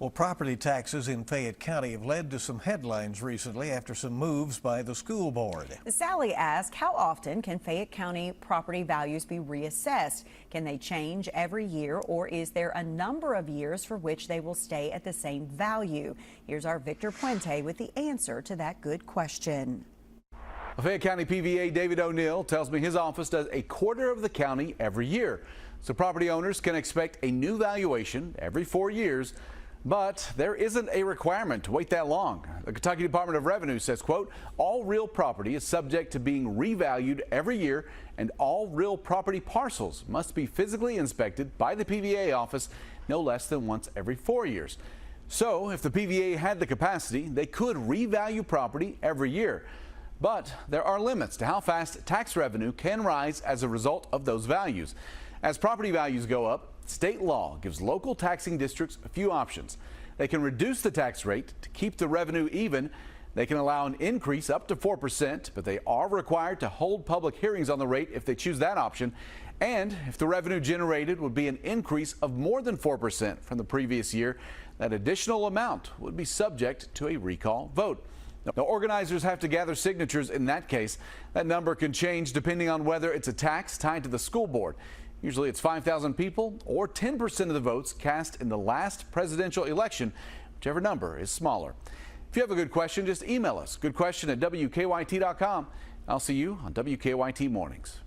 Well, property taxes in Fayette County have led to some headlines recently after some moves by the school board. Sally asked, how often can Fayette County property values be reassessed? Can they change every year, or is there a number of years for which they will stay at the same value? Here's our Victor Puente with the answer to that good question. Fayette County PVA David O'Neill tells me his office does a quarter of the county every year. So property owners can expect a new valuation every 4 years. But there isn't a requirement to wait that long. The Kentucky Department of Revenue says, quote, all real property is subject to being revalued every year, and all real property parcels must be physically inspected by the PVA office no less than once every 4 years. So if the PVA had the capacity, they could revalue property every year. But there are limits to how fast tax revenue can rise as a result of those values. As property values go up, state law gives local taxing districts a few options. They can reduce the tax rate to keep the revenue even. They can allow an increase up to 4%, but they are required to hold public hearings on the rate if they choose that option. And if the revenue generated would be an increase of more than 4% from the previous year, that additional amount would be subject to a recall vote. Now, organizers have to gather signatures in that case. That number can change depending on whether it's a tax tied to the school board. Usually it's 5,000 people or 10% of the votes cast in the last presidential election, whichever number is smaller. If you have a good question, just email us. Goodquestion@WKYT.com. I'll see you on WKYT Mornings.